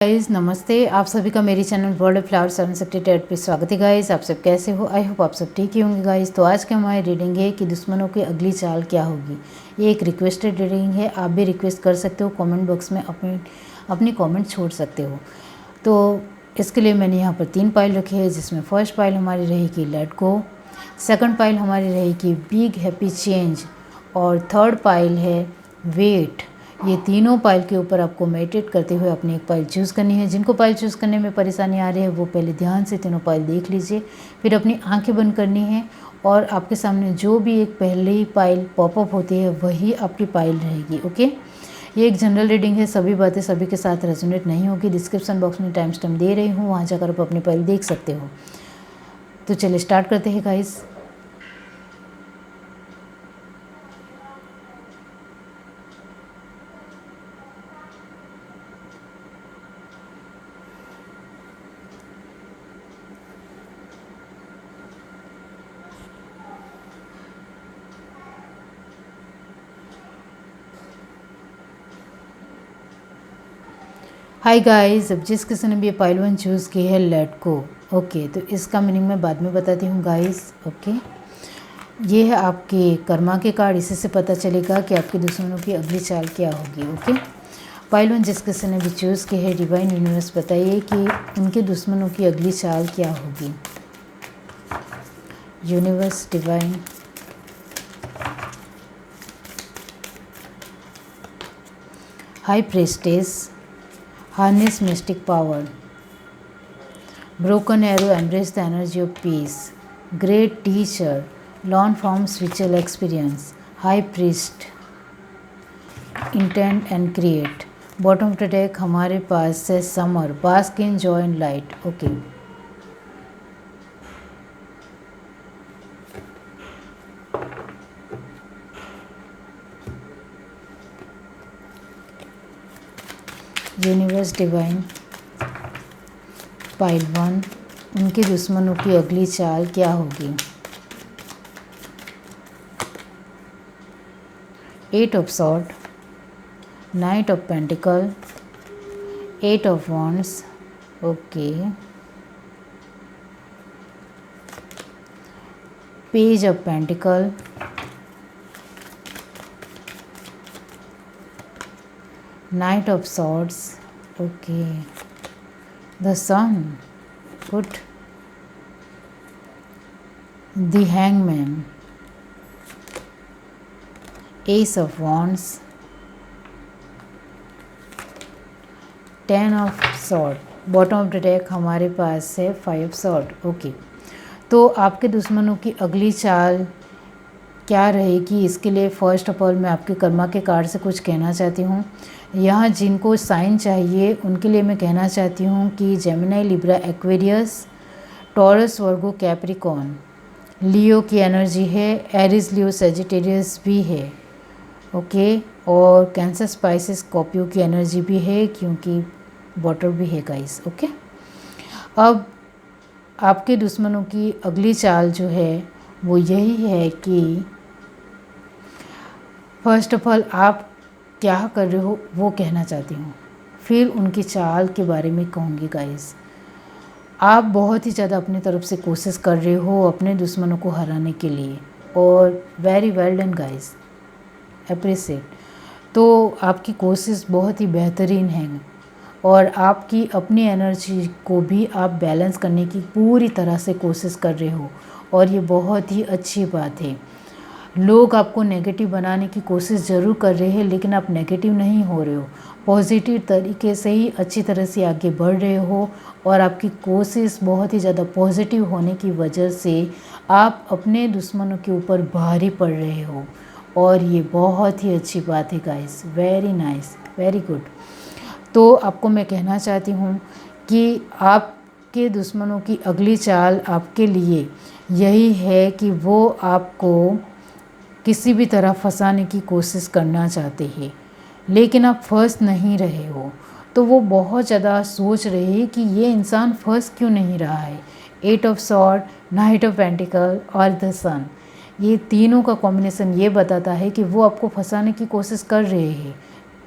Guys नमस्ते, आप सभी का मेरी चैनल वर्ल्ड ऑफ फ्लावर 768 पे स्वागत है। गाइस आप सब कैसे हो? आई होप आप सब ठीक ही होंगे। गाइस तो आज की हमारी रीडिंग है कि दुश्मनों की अगली चाल क्या होगी। ये एक रिक्वेस्टेड रीडिंग है, आप भी रिक्वेस्ट कर सकते हो, कमेंट बॉक्स में अपनी कमेंट छोड़ सकते हो। तो इसके लिए मैंने यहाँ पर 3 पाइल रखे हैं, जिसमें फर्स्ट पाइल हमारी रहेगी लेट गो, सेकंड पाइल हमारी रहेगी बिग हैप्पी चेंज और थर्ड पाइल है वेट। ये तीनों पाइल के ऊपर आपको मेडिटेट करते हुए अपनी एक पाइल चूज़ करनी है। जिनको पाइल चूज़ करने में परेशानी आ रही है वो पहले ध्यान से तीनों पाइल देख लीजिए, फिर अपनी आंखें बंद करनी है और आपके सामने जो भी एक पहली पाइल पॉपअप होती है वही आपकी पाइल रहेगी। ओके, ये एक जनरल रीडिंग है, सभी बातें सभी के साथ रेजोनेट नहीं होगी। डिस्क्रिप्शन बॉक्स में टाइम स्टैम्प दे रही हूँ, वहाँ जाकर आप अपनी पाइल देख सकते हो। तो चलिए स्टार्ट करते हैं गाइस। हाय गाइस, अब जिस किसी ने भी पाइल 1 चूज़ की है लेट गो। ओके, तो इसका मीनिंग मैं बाद में बताती हूँ गाइस। ओके, ये है आपके कर्मा के कार्ड, इसी से पता चलेगा कि आपके दुश्मनों की अगली चाल क्या होगी। ओके, पाइल 1 जिस किसी ने भी चूज़ की है, डिवाइन यूनिवर्स बताइए कि उनके दुश्मनों की अगली चाल क्या होगी। Universe divine, high प्रेस्टेस, harness mystic power, broken arrow, embrace the energy of peace, great teacher, learn from spiritual experience, high priest, intend and create। Bottom of the deck हमारे पास है summer, bask in joy and light. Okay, universe divine, pile 1 उनके दुश्मनों की अगली चाल क्या होगी। 8 of sword, night of pentacle, 8 of wands. Okay, page of pentacle, Knight of Swords, okay, the Sun, good, the Hangman, Ace of Wands, 10 of Swords। Bottom of the deck हमारे पास है 5 ऑफ सॉर्ड। ओके, तो आपके दुश्मनों की अगली चाल क्या रहेगी, इसके लिए फ़र्स्ट ऑफ ऑल मैं आपके कर्मा के कार्ड से कुछ कहना चाहती हूँ। यहाँ जिनको साइन चाहिए उनके लिए मैं कहना चाहती हूँ कि जेमिनी, लिब्रा, एक्वेरियस, टॉरस, वर्गो, कैप्रिकॉर्न, लियो की एनर्जी है, एरिस, लियो, सेजिटेरियस भी है। ओके, और कैंसर, स्पाइसिस, स्कॉर्पियो की एनर्जी भी है क्योंकि वाटर भी है गाइस। ओके, अब आपके दुश्मनों की अगली चाल जो है वो यही है कि फर्स्ट ऑफ ऑल आप क्या कर रहे हो वो कहना चाहती हूँ, फिर उनकी चाल के बारे में कहूँगी गाइस। आप बहुत ही ज़्यादा अपनी तरफ से कोशिश कर रहे हो अपने दुश्मनों को हराने के लिए और very well done guys, appreciate. तो आपकी कोशिश बहुत ही बेहतरीन है और आपकी अपनी एनर्जी को भी आप बैलेंस करने की पूरी तरह से कोशिश कर रहे हो और ये बहुत ही अच्छी बात है। लोग आपको नेगेटिव बनाने की कोशिश ज़रूर कर रहे हैं लेकिन आप नेगेटिव नहीं हो रहे हो, पॉजिटिव तरीके से ही अच्छी तरह से आगे बढ़ रहे हो और आपकी कोशिश बहुत ही ज़्यादा पॉजिटिव होने की वजह से आप अपने दुश्मनों के ऊपर भारी पड़ रहे हो और ये बहुत ही अच्छी बात है guys, very nice, very good. तो आपको मैं कहना चाहती हूँ कि आपके दुश्मनों की अगली चाल आपके लिए यही है कि वो आपको किसी भी तरह फंसाने की कोशिश करना चाहते हैं लेकिन आप फंस नहीं रहे हो, तो वो बहुत ज़्यादा सोच रहे हैं कि ये इंसान फंस क्यों नहीं रहा है। 8 of sword, night of pentacle और द सन, ये तीनों का कॉम्बिनेशन ये बताता है कि वो आपको फंसाने की कोशिश कर रहे हैं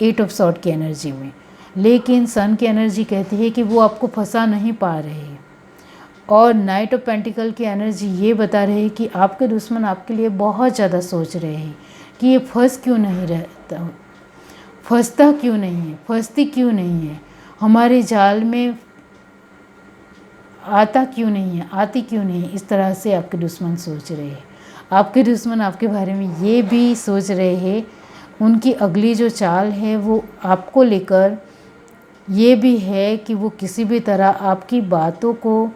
8 ऑफ सॉर्ड की एनर्जी में। लेकिन सन की एनर्जी कहती है कि वो आपको फंसा नहीं पा रहे हैं। और नाइट ऑफ पेंटिकल की एनर्जी ये बता रही है कि आपके दुश्मन आपके लिए बहुत ज़्यादा सोच रहे हैं कि ये फंसता क्यों नहीं है, फंसती क्यों नहीं है, हमारे जाल में आती क्यों नहीं है। इस तरह से आपके दुश्मन सोच रहे हैं। आपके दुश्मन आपके बारे में ये भी सोच रहे हैं, उनकी अगली जो चाल है वो आपको लेकर ये भी है कि वो किसी भी तरह आपकी बातों को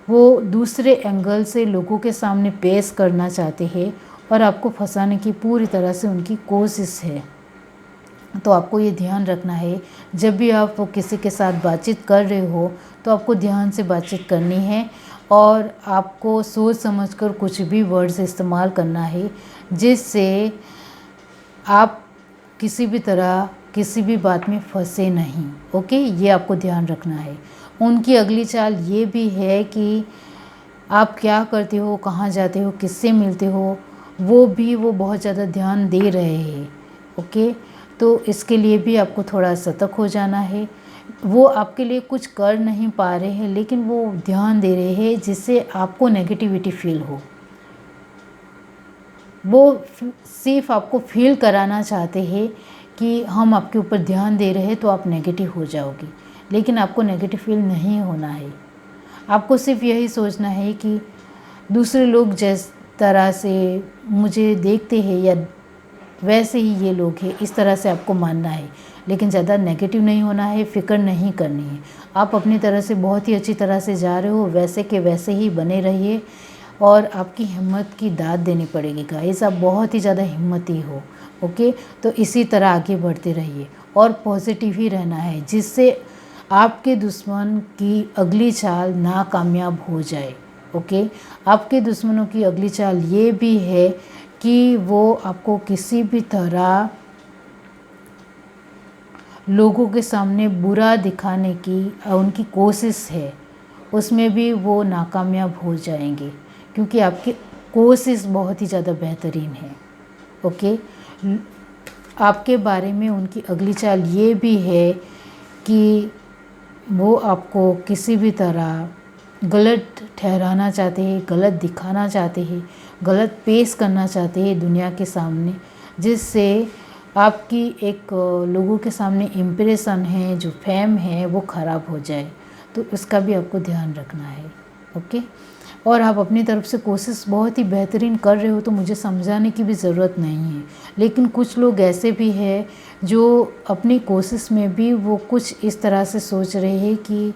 वो दूसरे एंगल से लोगों के सामने पेश करना चाहते हैं और आपको फंसाने की पूरी तरह से उनकी कोशिश है। तो आपको ये ध्यान रखना है, जब भी आप वो किसी के साथ बातचीत कर रहे हो तो आपको ध्यान से बातचीत करनी है और आपको सोच समझकर कुछ भी वर्ड्स इस्तेमाल करना है जिससे आप किसी भी तरह किसी भी बात में फंसे नहीं। ओके, ये आपको ध्यान रखना है। उनकी अगली चाल ये भी है कि आप क्या करते हो, कहाँ जाते हो, किससे मिलते हो, वो बहुत ज़्यादा ध्यान दे रहे हैं। ओके, तो इसके लिए भी आपको थोड़ा सतर्क हो जाना है। वो आपके लिए कुछ कर नहीं पा रहे हैं लेकिन वो ध्यान दे रहे हैं जिससे आपको नेगेटिविटी फील हो। वो सिर्फ आपको फील कराना चाहते हैं कि हम आपके ऊपर ध्यान दे रहे हैं तो आप नेगेटिव हो जाओगी, लेकिन आपको नेगेटिव फील नहीं होना है। आपको सिर्फ यही सोचना है कि दूसरे लोग जिस तरह से मुझे देखते हैं या वैसे ही ये लोग हैं, इस तरह से आपको मानना है। लेकिन ज़्यादा नेगेटिव नहीं होना है, फ़िक्र नहीं करनी है। आप अपनी तरह से बहुत ही अच्छी तरह से जा रहे हो, वैसे के वैसे ही बने रहिए और आपकी हिम्मत की दाद देनी पड़ेगी गाइस। आप बहुत ही ज़्यादा हिम्मती हो। ओके, तो इसी तरह आगे बढ़ते रहिए और पॉजिटिव ही रहना है जिससे आपके दुश्मन की अगली चाल नाकामयाब हो जाए। ओके, आपके दुश्मनों की अगली चाल ये भी है कि वो आपको किसी भी तरह लोगों के सामने बुरा दिखाने की उनकी कोशिश है, उसमें भी वो नाकामयाब हो जाएंगे क्योंकि आपकी कोशिश बहुत ही ज़्यादा बेहतरीन है। ओके, आपके बारे में उनकी अगली चाल ये भी है कि वो आपको किसी भी तरह गलत ठहराना चाहते हैं, गलत दिखाना चाहते हैं, गलत पेश करना चाहते हैं दुनिया के सामने, जिससे आपकी एक लोगों के सामने इम्प्रेशन है, जो फेम है, वो ख़राब हो जाए। तो इसका भी आपको ध्यान रखना है। ओके, और आप अपनी तरफ से कोशिश बहुत ही बेहतरीन कर रहे हो तो मुझे समझाने की भी ज़रूरत नहीं है। लेकिन कुछ लोग ऐसे भी हैं जो अपनी कोशिश में भी वो कुछ इस तरह से सोच रहे हैं कि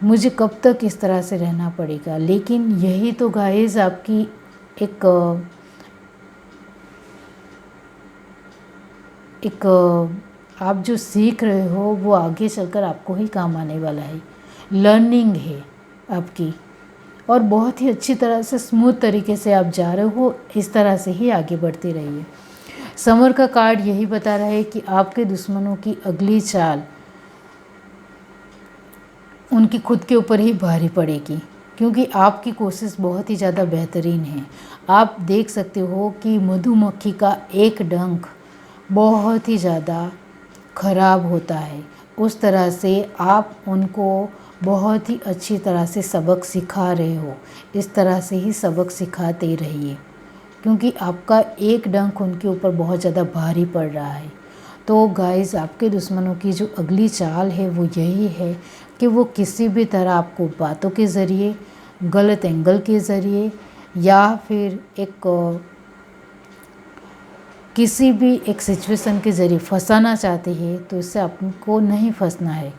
मुझे कब तक इस तरह से रहना पड़ेगा। लेकिन यही तो गाइस आपकी एक आप जो सीख रहे हो वो आगे चलकर आपको ही काम आने वाला है। लर्निंग है आपकी और बहुत ही अच्छी तरह से स्मूथ तरीके से आप जा रहे हो। इस तरह से ही आगे बढ़ते रहिए। समर का कार्ड यही बता रहा है कि आपके दुश्मनों की अगली चाल उनकी खुद के ऊपर ही भारी पड़ेगी क्योंकि आपकी कोशिश बहुत ही ज़्यादा बेहतरीन है। आप देख सकते हो कि मधुमक्खी का एक डंक बहुत ही ज़्यादा ख़राब होता है। उस तरह से आप उनको बहुत ही अच्छी तरह से सबक सिखा रहे हो। इस तरह से ही सबक सिखाते रहिए क्योंकि आपका एक डंक उनके ऊपर बहुत ज़्यादा भारी पड़ रहा है। तो गाइस, आपके दुश्मनों की जो अगली चाल है वो यही है कि वो किसी भी तरह आपको बातों के ज़रिए, गलत एंगल के ज़रिए या फिर किसी भी एक सिचुएशन के ज़रिए फंसाना चाहते हैं। तो इससे आपको नहीं फंसना है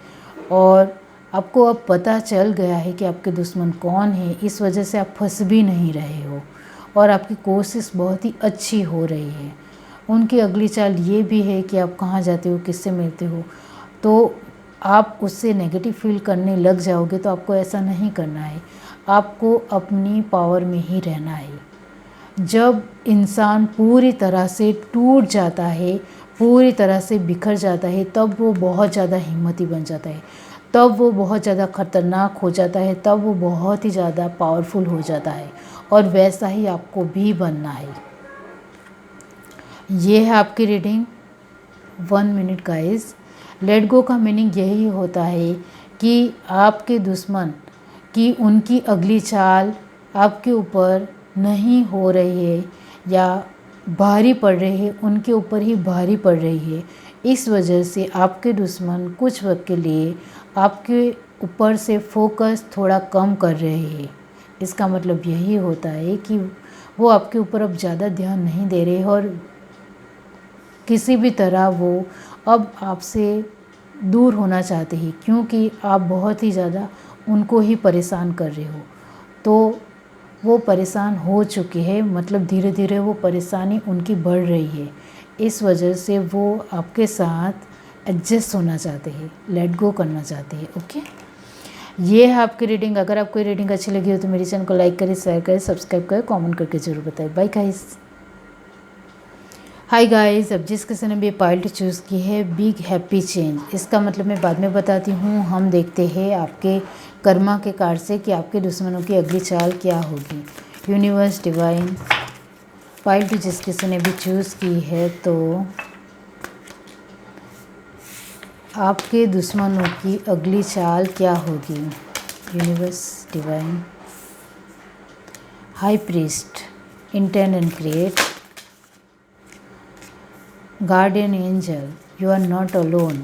और आपको अब पता चल गया है कि आपके दुश्मन कौन है। इस वजह से आप फंस भी नहीं रहे हो और आपकी कोशिश बहुत ही अच्छी हो रही है। उनकी अगली चाल ये भी है कि आप कहाँ जाते हो, किससे मिलते हो, तो आप उससे नेगेटिव फील करने लग जाओगे। तो आपको ऐसा नहीं करना है, आपको अपनी पावर में ही रहना है। जब इंसान पूरी तरह से टूट जाता है, पूरी तरह से बिखर जाता है, तब वो बहुत ज़्यादा हिम्मती बन जाता है, तब वो बहुत ज़्यादा ख़तरनाक हो जाता है, तब वो बहुत ही ज़्यादा पावरफुल हो जाता है। और वैसा ही आपको भी बनना है। ये है आपकी reading 1 minute guys. Let go का मीनिंग यही होता है कि आपके दुश्मन की उनकी अगली चाल आपके ऊपर नहीं हो रही है या भारी पड़ रही है, उनके ऊपर ही भारी पड़ रही है। इस वजह से आपके दुश्मन कुछ वक्त के लिए आपके ऊपर से फोकस थोड़ा कम कर रहे हैं। इसका मतलब यही होता है कि वो आपके ऊपर अब ज़्यादा ध्यान नहीं दे रहे और किसी भी तरह वो अब आपसे दूर होना चाहते हैं, क्योंकि आप बहुत ही ज़्यादा उनको ही परेशान कर रहे हो। तो वो परेशान हो चुके हैं, मतलब धीरे धीरे वो परेशानी उनकी बढ़ रही है। इस वजह से वो आपके साथ एडजस्ट होना चाहते हैं, लेट गो करना चाहते हैं। ओके, ये है आपकी रीडिंग। अगर आपको ये रीडिंग अच्छी लगी हो तो मेरे चैनल को लाइक करें, शेयर करें, सब्सक्राइब करें, कमेंट करके ज़रूर बताएं। Bye guys. हाय गाइस, अब जिस किसी ने भी पाइल चूज़ की है बिग हैप्पी चेंज, इसका मतलब मैं बाद में बताती हूँ। हम देखते हैं आपके कर्मा के कार्ड से कि आपके दुश्मनों की अगली चाल क्या होगी। यूनिवर्स डिवाइन पाइल टू जिस किसी ने भी चूज़ की है, तो आपके दुश्मनों की अगली चाल क्या होगी। Universe divine high priest intend and create guardian angel, you are not alone.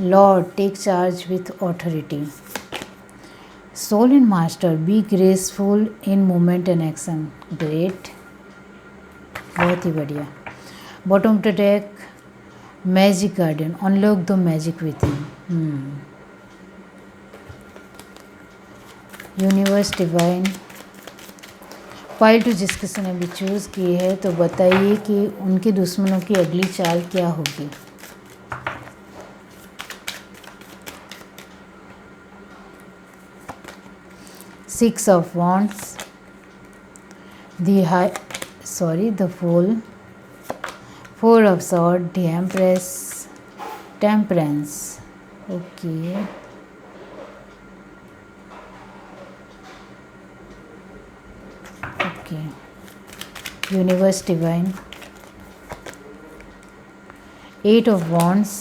Lord, take charge with authority. Soul and master, be graceful in movement and action. Great, बहुत ही बढ़िया। Bottom to deck, magic guardian, unlock the magic within. Universe divine pile to जिस किसी ने भी choose की है, तो बताइए कि उनके दुश्मनों की अगली चाल क्या होगी। Six of wands, the fool, four of sword, the empress, temperance. Okay, universe divine eight of wands,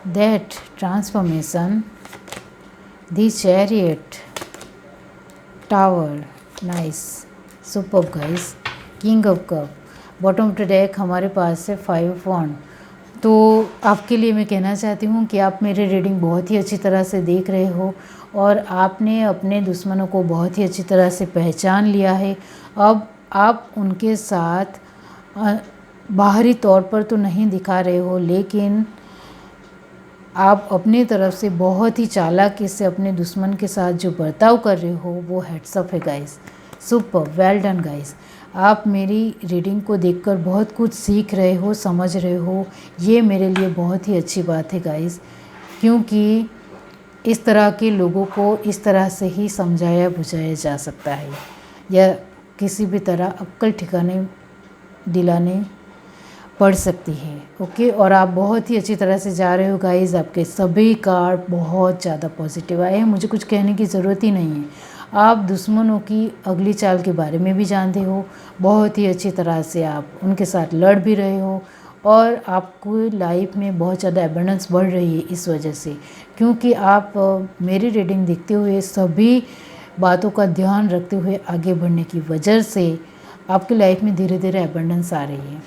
that transformation, the chariot, tower. Nice, superb guys. King of cup, bottom to deck हमारे पास है five of वॉन्ड। तो आपके लिए मैं कहना चाहती हूँ कि आप मेरी रीडिंग बहुत ही अच्छी तरह से देख रहे हो और आपने अपने दुश्मनों को बहुत ही अच्छी तरह से पहचान लिया है। अब आप उनके साथ बाहरी तौर पर तो नहीं दिखा रहे हो, लेकिन आप अपनी तरफ से बहुत ही चालाकी से अपने दुश्मन के साथ जो बर्ताव कर रहे हो वो हेड्स अप है guys. Super, well done guys. आप मेरी रीडिंग को देखकर बहुत कुछ सीख रहे हो, समझ रहे हो। ये मेरे लिए बहुत ही अच्छी बात है गाइस, क्योंकि इस तरह के लोगों को इस तरह से ही समझाया बुझाया जा सकता है या किसी भी तरह अक्ल ठिकाने दिलाने पड़ सकती है। ओके, और आप बहुत ही अच्छी तरह से जा रहे हो गाइस। आपके सभी कार्ड बहुत ज़्यादा पॉजिटिव आए हैं, मुझे कुछ कहने की ज़रूरत ही नहीं है। आप दुश्मनों की अगली चाल के बारे में भी जानते हो, बहुत ही अच्छी तरह से आप उनके साथ लड़ भी रहे हो और आपको लाइफ में बहुत ज़्यादा एबंडेंस बढ़ रही है इस वजह से, क्योंकि आप मेरी रीडिंग देखते हुए सभी बातों का ध्यान रखते हुए आगे बढ़ने की वजह से आपकी लाइफ में धीरे धीरे एबंडेंस आ रही है।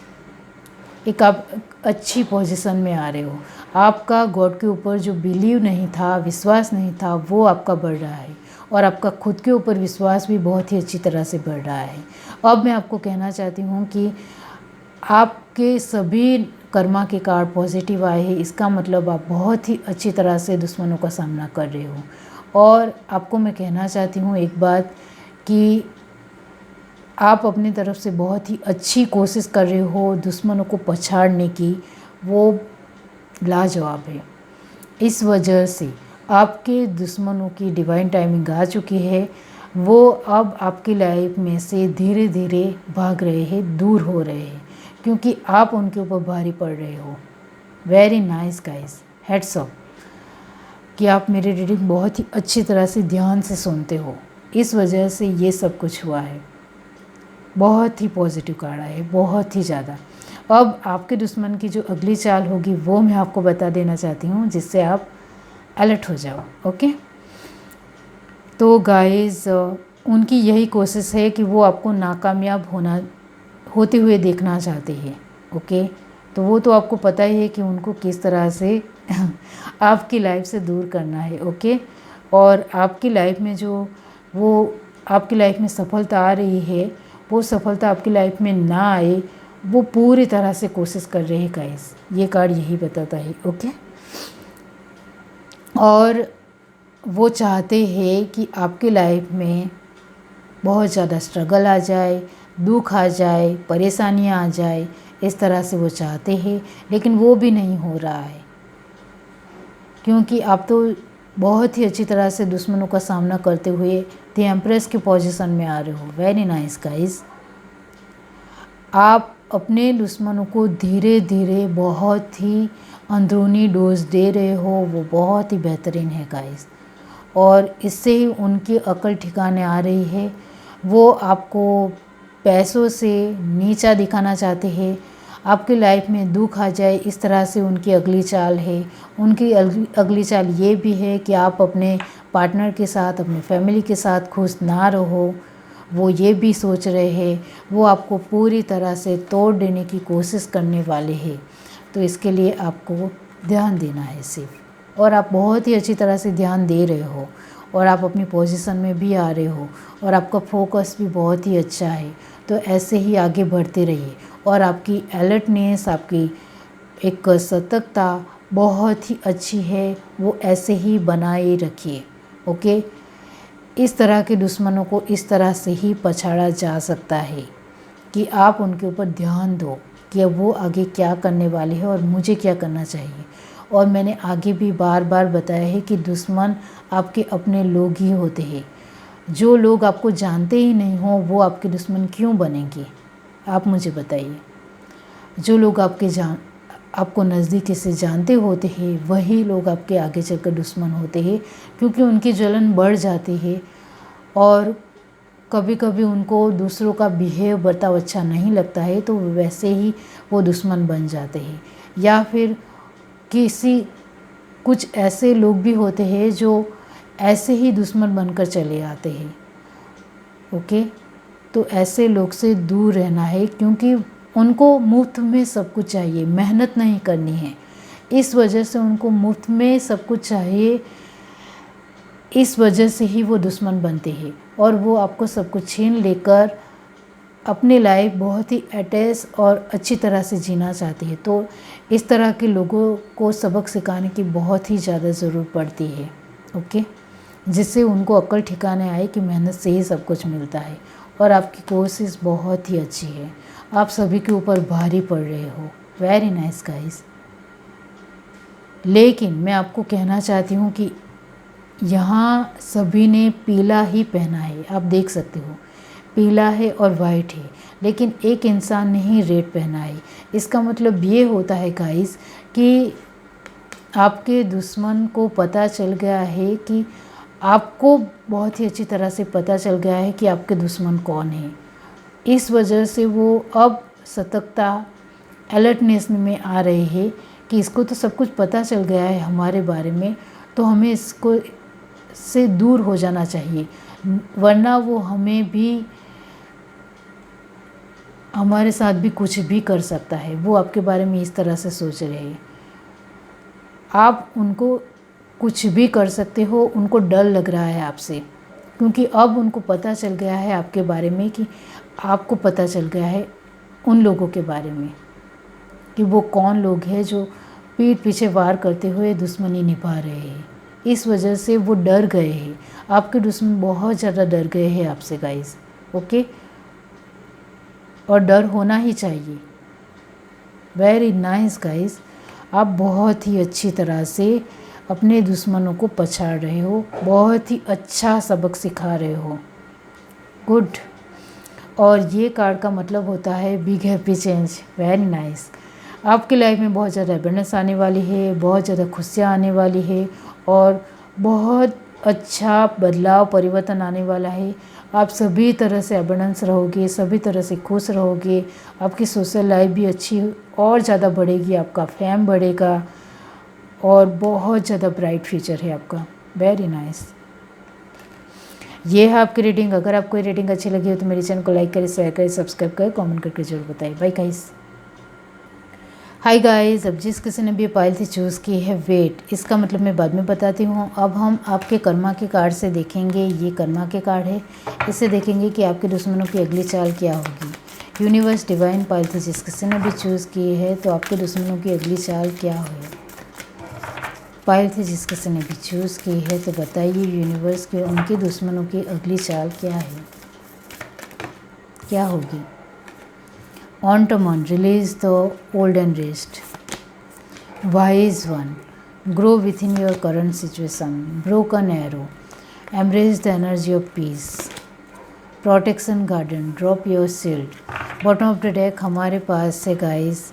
एक आप अच्छी पोजीशन में आ रहे हो। आपका गॉड के ऊपर जो बिलीव नहीं था, विश्वास नहीं था, वो आपका बढ़ रहा है और आपका खुद के ऊपर विश्वास भी बहुत ही अच्छी तरह से बढ़ रहा है। अब मैं आपको कहना चाहती हूँ कि आपके सभी कर्मा के कार्ड पॉजिटिव आए हैं, इसका मतलब आप बहुत ही अच्छी तरह से दुश्मनों का सामना कर रहे हो। और आपको मैं कहना चाहती हूँ एक बात कि आप अपनी तरफ से बहुत ही अच्छी कोशिश कर रहे हो दुश्मनों को पछाड़ने की, वो लाजवाब है। इस वजह से आपके दुश्मनों की डिवाइन टाइमिंग आ चुकी है। वो अब आपकी लाइफ में से धीरे धीरे भाग रहे हैं, दूर हो रहे हैं, क्योंकि आप उनके ऊपर भारी पड़ रहे हो। Very nice guys, heads up कि आप मेरी रीडिंग बहुत ही अच्छी तरह से ध्यान से सुनते हो, इस वजह से ये सब कुछ हुआ है। बहुत ही पॉजिटिव कार्ड आए, बहुत ही ज़्यादा। अब आपके दुश्मन की जो अगली चाल होगी वो मैं आपको बता देना चाहती हूँ, जिससे आप अलर्ट हो जाओ। ओके, तो गाइस उनकी यही कोशिश है कि वो आपको नाकामयाब होते हुए देखना चाहते हैं। ओके, तो वो तो आपको पता ही है कि उनको किस तरह से आपकी लाइफ से दूर करना है। ओके, और आपकी लाइफ में जो वो आपकी लाइफ में सफलता आ रही है, वो सफलता आपकी लाइफ में ना आए, वो पूरी तरह से कोशिश कर रहे हैं गाइस। ये कार्ड यही बताता है। ओके, और वो चाहते हैं कि आपकी लाइफ में बहुत ज़्यादा स्ट्रगल आ जाए, दुख आ जाए, परेशानियाँ आ जाए, इस तरह से वो चाहते हैं, लेकिन वो भी नहीं हो रहा है, क्योंकि आप तो बहुत ही अच्छी तरह से दुश्मनों का सामना करते हुए द एम्प्रेस की पोजीशन में आ रहे हो। वेरी नाइस गाइस, आप अपने दुश्मनों को धीरे धीरे बहुत ही अंदरूनी डोज दे रहे हो, वो बहुत ही बेहतरीन है गाइस। और इससे ही उनकी अकल ठिकाने आ रही है। वो आपको पैसों से नीचा दिखाना चाहते हैं, आपकी लाइफ में दुख आ जाए, इस तरह से उनकी अगली चाल है। उनकी अगली चाल ये भी है कि आप अपने पार्टनर के साथ, अपने फैमिली के साथ खुश ना रहो, वो ये भी सोच रहे हैं। वो आपको पूरी तरह से तोड़ देने की कोशिश करने वाले हैं। तो इसके लिए आपको ध्यान देना है सिर्फ, और आप बहुत ही अच्छी तरह से ध्यान दे रहे हो, और आप अपनी पोजीशन में भी आ रहे हो, और आपका फोकस भी बहुत ही अच्छा है। तो ऐसे ही आगे बढ़ते रहिए, और आपकी अलर्टनेस, आपकी एक सतर्कता बहुत ही अच्छी है, वो ऐसे ही बनाए रखिए। ओके, इस तरह के दुश्मनों को इस तरह से ही पछाड़ा जा सकता है कि आप उनके ऊपर ध्यान दो कि वो आगे क्या करने वाले हैं और मुझे क्या करना चाहिए। और मैंने आगे भी बार बार बताया है कि दुश्मन आपके अपने लोग ही होते हैं। जो लोग आपको जानते ही नहीं हों वो आपके दुश्मन क्यों बनेंगे, आप मुझे बताइए। जो लोग आपको नज़दीकी से जानते होते हैं वही लोग आपके आगे चलकर दुश्मन होते हैं, क्योंकि उनकी जलन बढ़ जाती है, और कभी कभी उनको दूसरों का बर्ताव अच्छा नहीं लगता है, तो वैसे ही वो दुश्मन बन जाते हैं। या फिर कुछ ऐसे लोग भी होते हैं जो ऐसे ही दुश्मन बनकर चले आते हैं। ओके, तो ऐसे लोग से दूर रहना है, क्योंकि उनको मुफ्त में सब कुछ चाहिए, मेहनत नहीं करनी है। इस वजह से उनको मुफ्त में सब कुछ चाहिए, इस वजह से ही वो दुश्मन बनते हैं, और वो आपको सब कुछ छीन लेकर अपनी लाइफ बहुत ही अटैच और अच्छी तरह से जीना चाहती है। तो इस तरह के लोगों को सबक सिखाने की बहुत ही ज़्यादा ज़रूरत पड़ती है। ओके, जिससे उनको अक्ल ठिकाने आए कि मेहनत से ही सब कुछ मिलता है, और आपकी कोशिश बहुत ही अच्छी है, आप सभी के ऊपर भारी पड़ रहे हो। Very nice guys. लेकिन मैं आपको कहना चाहती हूँ कि यहाँ सभी ने पीला ही पहना है, आप देख सकते हो पीला है और वाइट है, लेकिन एक इंसान ने ही रेड पहना है। इसका मतलब ये होता है गाइस कि आपके दुश्मन को पता चल गया है कि आपको बहुत ही अच्छी तरह से पता चल गया है कि आपके दुश्मन कौन है। इस वजह से वो अब सतर्कता, अलर्टनेस में आ रहे हैं कि इसको तो सब कुछ पता चल गया है हमारे बारे में, तो हमें इसको से दूर हो जाना चाहिए, वरना वो हमारे साथ भी कुछ भी कर सकता है। वो आपके बारे में इस तरह से सोच रहे हैं, आप उनको कुछ भी कर सकते हो, उनको डर लग रहा है आपसे, क्योंकि अब उनको पता चल गया है आपके बारे में, कि आपको पता चल गया है उन लोगों के बारे में कि वो कौन लोग हैं जो पीठ पीछे वार करते हुए दुश्मनी निभा रहे हैं। इस वजह से वो डर गए हैं, आपके दुश्मन बहुत ज़्यादा डर गए हैं आपसे गाइस। ओके, और डर होना ही चाहिए। वेरी नाइस गाइस, आप बहुत ही अच्छी तरह से अपने दुश्मनों को पछाड़ रहे हो, बहुत ही अच्छा सबक सिखा रहे हो। गुड। और ये कार्ड का मतलब होता है big happy change. Very nice, आपकी लाइफ में बहुत ज़्यादा अबंडेंस आने वाली है, बहुत ज़्यादा खुशियाँ आने वाली है, और बहुत अच्छा बदलाव, परिवर्तन आने वाला है। आप सभी तरह से अबंडेंस रहोगे, सभी तरह से खुश रहोगे, आपकी सोशल लाइफ भी अच्छी और ज़्यादा बढ़ेगी, आपका फेम बढ़ेगा और बहुत ज़्यादा ब्राइट फ्यूचर है आपका। Very nice. ये है आपकी रीडिंग। अगर आपको ये रीडिंग अच्छी लगी हो तो मेरे चैनल को लाइक करें, शेयर करें, सब्सक्राइब करें, कमेंट करके जरूर बताइए। Bye guys. हाय गाइस, अब जिस किसी ने भी पायल थी चूज़ की है वेट, इसका मतलब मैं बाद में बताती हूँ। अब हम आपके कर्मा के कार्ड से देखेंगे। ये कर्मा के कार्ड है, इससे देखेंगे कि आपके दुश्मनों की अगली चाल क्या होगी। यूनिवर्स डिवाइन पायल थी जिस किसी ने भी चूज़ की है, तो आपके दुश्मनों की अगली चाल क्या है। पायल थी जिस किसी ने भी चूज़ की है, तो बताइए यूनिवर्स के उनके दुश्मनों की अगली चाल क्या है, क्या होगी। On to on, release the old and rest. Wise one, grow within your current situation. Broken arrow, embrace the energy of peace. Protection garden, drop your shield. Bottom of the deck हमारे पास है guys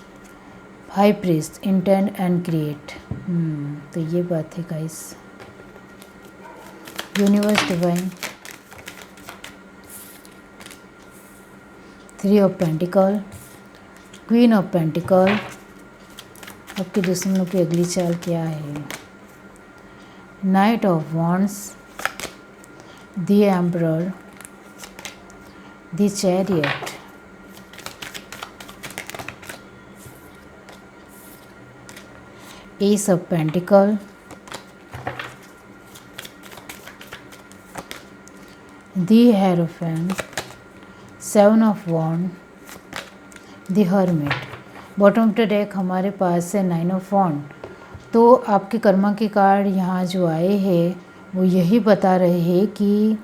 high priest, intend and create. तो ये बात है guys. Universe divine, 3 of pentacle, queen of pentacle, आपके दुश्मनों की अगली चाल क्या है। Knight of wands, the emperor, the chariot, ace of pentacle, the hierophant, 7 of wand, the hermit. Bottom of the deck हमारे पास है 9 ऑफ वॉन्ड। तो आपके कर्मा के कार्ड यहाँ जो आए हैं वो यही बता रहे हैं कि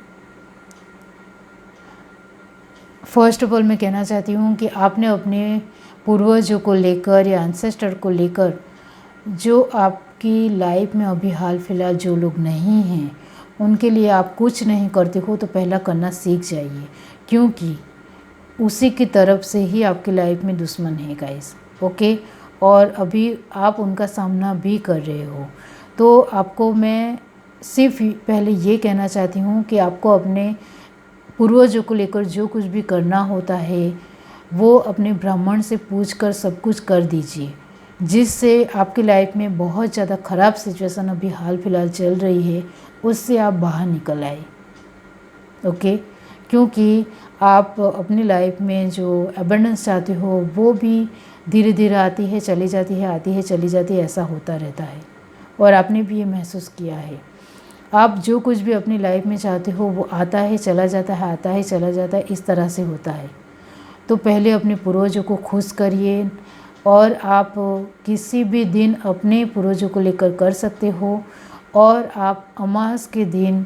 फर्स्ट ऑफ ऑल मैं कहना चाहती हूँ कि आपने अपने पूर्वजों को लेकर या एंसेस्टर को लेकर, जो आपकी लाइफ में अभी हाल फिलहाल जो लोग नहीं हैं उनके लिए आप कुछ नहीं करते हो तो पहला करना सीख जाइए, क्योंकि उसी की तरफ से ही आपकी लाइफ में दुश्मन है गाइस। ओके, और अभी आप उनका सामना भी कर रहे हो। तो आपको मैं सिर्फ पहले ये कहना चाहती हूँ कि आपको अपने पूर्वजों को लेकर जो कुछ भी करना होता है वो अपने ब्राह्मण से पूछकर सब कुछ कर दीजिए, जिससे आपकी लाइफ में बहुत ज़्यादा ख़राब सिचुएशन अभी हाल फिलहाल चल रही है उससे आप बाहर निकल आए। ओके, क्योंकि आप अपनी लाइफ में जो एबंडेंस चाहते हो वो भी धीरे धीरे आती है चली जाती है, आती है चली जाती है, ऐसा होता रहता है और आपने भी ये महसूस किया है। आप जो कुछ भी अपनी लाइफ में चाहते हो वो आता है चला जाता है, आता है चला जाता है, इस तरह से होता है। तो पहले अपने पूर्वजों को खुश करिए और आप किसी भी दिन अपने पूर्वजों को लेकर कर सकते हो और आप अमावस के दिन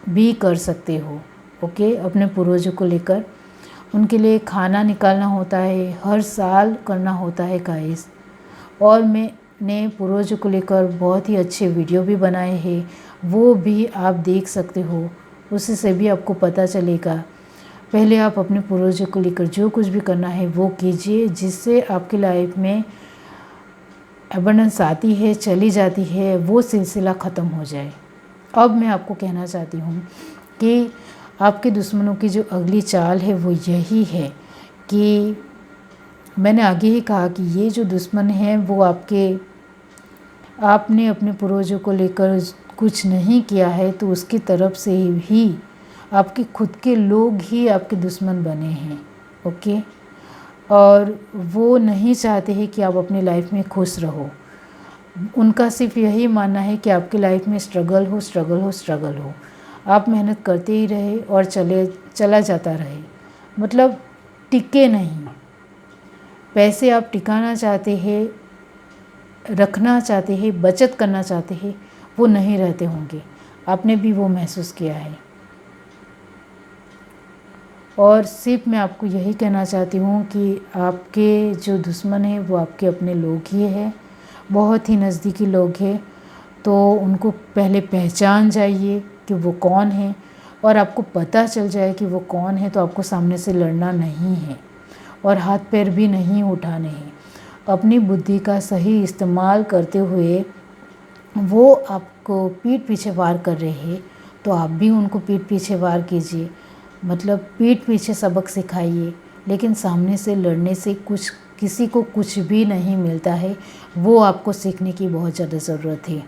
भी कर सकते हो। ओके, अपने पूर्वजों को लेकर उनके लिए खाना निकालना होता है, हर साल करना होता है गाइस। और मैंने पूर्वजों को लेकर बहुत ही अच्छे वीडियो भी बनाए हैं, वो भी आप देख सकते हो, उसी से भी आपको पता चलेगा। पहले आप अपने पूर्वजों को लेकर जो कुछ भी करना है वो कीजिए, जिससे आपकी लाइफ में एबंडेंस आती है चली जाती है, वो सिलसिला ख़त्म हो जाए। अब मैं आपको कहना चाहती हूँ कि आपके दुश्मनों की जो अगली चाल है वो यही है कि मैंने आगे ही कहा कि ये जो दुश्मन हैं वो आपने अपने पूर्वजों को लेकर कुछ नहीं किया है तो उसकी तरफ से ही आपके खुद के लोग ही आपके दुश्मन बने हैं। ओके, और वो नहीं चाहते हैं कि आप अपनी लाइफ में खुश रहो। उनका सिर्फ यही मानना है कि आपकी लाइफ में स्ट्रगल हो, स्ट्रगल हो, स्ट्रगल हो, आप मेहनत करते ही रहे और चला जाता रहे, मतलब टिके नहीं। पैसे आप टिकाना चाहते हैं, रखना चाहते हैं, बचत करना चाहते हैं, वो नहीं रहते होंगे, आपने भी वो महसूस किया है। और सिर्फ मैं आपको यही कहना चाहती हूँ कि आपके जो दुश्मन हैं वो आपके अपने लोग ही हैं, बहुत ही नज़दीकी लोग हैं। तो उनको पहले पहचान जाइए कि वो कौन है, और आपको पता चल जाए कि वो कौन है तो आपको सामने से लड़ना नहीं है और हाथ पैर भी नहीं उठाने हैं। अपनी बुद्धि का सही इस्तेमाल करते हुए वो आपको पीठ पीछे वार कर रहे हैं तो आप भी उनको पीठ पीछे वार कीजिए, मतलब पीठ पीछे सबक सिखाइए। लेकिन सामने से लड़ने से किसी को कुछ भी नहीं मिलता है, वो आपको सीखने की बहुत ज़्यादा ज़रूरत है।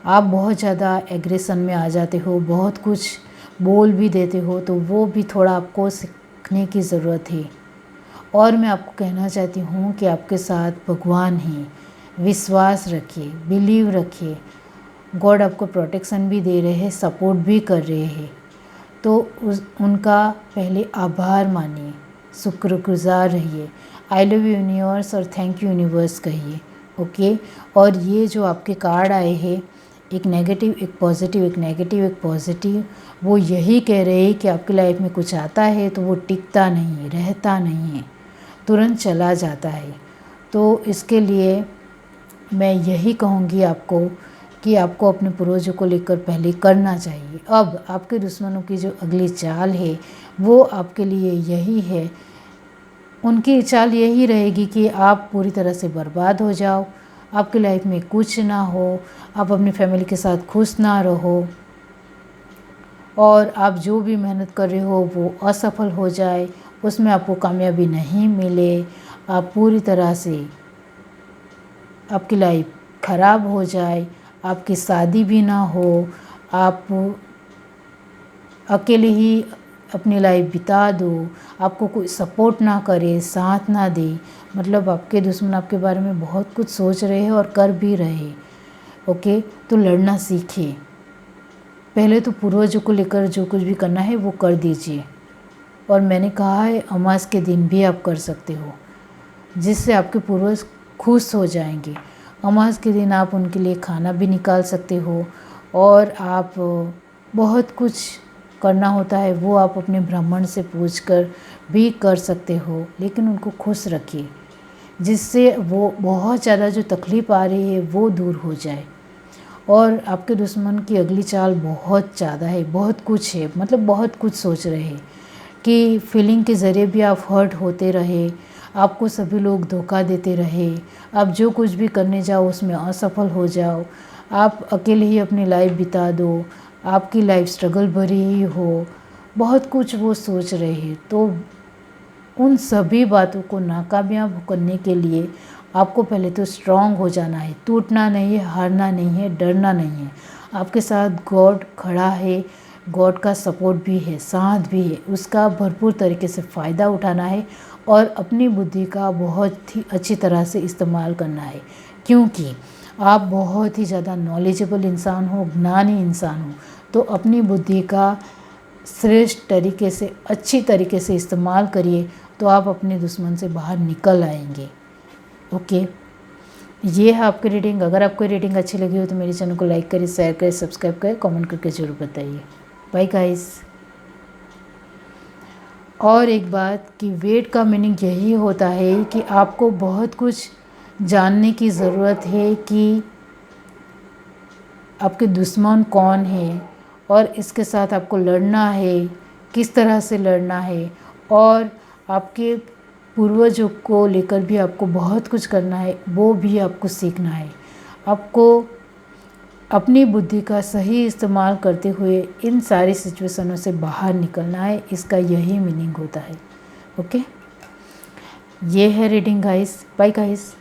आप बहुत ज़्यादा एग्रेशन में आ जाते हो, बहुत कुछ बोल भी देते हो, तो वो भी थोड़ा आपको सीखने की ज़रूरत है। और मैं आपको कहना चाहती हूँ कि आपके साथ भगवान हैं, विश्वास रखिए, बिलीव रखिए। गॉड आपको प्रोटेक्शन भी दे रहे हैं, सपोर्ट भी कर रहे हैं। तो उनका पहले आभार मानिए, शुक्रगुजार रहिए, आई लव यू यूनिवर्स और थैंक यू यूनिवर्स कहिए। ओके। और ये जो आपके कार्ड आए हैं, एक नेगेटिव एक पॉजिटिव, एक नेगेटिव एक पॉजिटिव, वो यही कह रहे हैं कि आपकी लाइफ में कुछ आता है तो वो टिकता नहीं है, रहता नहीं है, तुरंत चला जाता है। तो इसके लिए मैं यही कहूँगी आपको कि आपको अपने पूर्वजों को लेकर पहले करना चाहिए। अब आपके दुश्मनों की जो अगली चाल है वो आपके लिए यही है, उनकी चाल यही रहेगी कि आप पूरी तरह से बर्बाद हो जाओ, आपकी लाइफ में कुछ ना हो, आप अपनी फैमिली के साथ खुश ना रहो, और आप जो भी मेहनत कर रहे हो वो असफल हो जाए, उसमें आपको कामयाबी नहीं मिले, आप पूरी तरह से आपकी लाइफ ख़राब हो जाए, आपकी शादी भी ना हो, आप अकेले ही अपनी लाइफ बिता दो, आपको कोई सपोर्ट ना करे, साथ ना दे, मतलब आपके दुश्मन आपके बारे में बहुत कुछ सोच रहे हैं और कर भी रहे हैं। ओके। तो लड़ना सीखिए, पहले तो पूर्वजों को लेकर जो कुछ भी करना है वो कर दीजिए। और मैंने कहा है अमावस के दिन भी आप कर सकते हो, जिससे आपके पूर्वज खुश हो जाएंगे। अमावस के दिन आप उनके लिए खाना भी निकाल सकते हो, और आप बहुत कुछ करना होता है वो आप अपने ब्राह्मण से पूछकर भी कर सकते हो, लेकिन उनको खुश रखिए, जिससे वो बहुत ज़्यादा जो तकलीफ़ आ रही है वो दूर हो जाए। और आपके दुश्मन की अगली चाल बहुत ज़्यादा है, बहुत कुछ है, मतलब बहुत कुछ सोच रहे हैं कि फीलिंग के ज़रिए भी आप हर्ट होते रहे, आपको सभी लोग धोखा देते रहे, आप जो कुछ भी करने जाओ उसमें असफल हो जाओ, आप अकेले ही अपनी लाइफ बिता दो, आपकी लाइफ स्ट्रगल भरी ही हो, बहुत कुछ वो सोच रहे हैं। तो उन सभी बातों को नाकामयाब करने के लिए आपको पहले तो स्ट्रांग हो जाना है, टूटना नहीं है, हारना नहीं है, डरना नहीं है। आपके साथ गॉड खड़ा है, गॉड का सपोर्ट भी है, साथ भी है, उसका भरपूर तरीके से फ़ायदा उठाना है और अपनी बुद्धि का बहुत ही अच्छी तरह से इस्तेमाल करना है, क्योंकि आप बहुत ही ज़्यादा नॉलेजेबल इंसान हो, ज्ञानी इंसान हो। तो अपनी बुद्धि का श्रेष्ठ तरीके से, अच्छी तरीके से इस्तेमाल करिए, तो आप अपने दुश्मन से बाहर निकल आएंगे। ओके। ये है आपकी रीडिंग। अगर आपको रीडिंग अच्छी लगी हो तो मेरे चैनल को लाइक करें, शेयर करें, सब्सक्राइब करें, कमेंट करके ज़रूर बताइए। Bye guys. और एक बात कि वेट का मीनिंग यही होता है कि आपको बहुत कुछ जानने की ज़रूरत है कि आपके दुश्मन कौन है, और इसके साथ आपको लड़ना है, किस तरह से लड़ना है, और आपके पूर्वजों को लेकर भी आपको बहुत कुछ करना है, वो भी आपको सीखना है। आपको अपनी बुद्धि का सही इस्तेमाल करते हुए इन सारी सिचुएशनों से बाहर निकलना है, इसका यही मीनिंग होता है। ओके। ये है रीडिंग गाइस। Bye guys.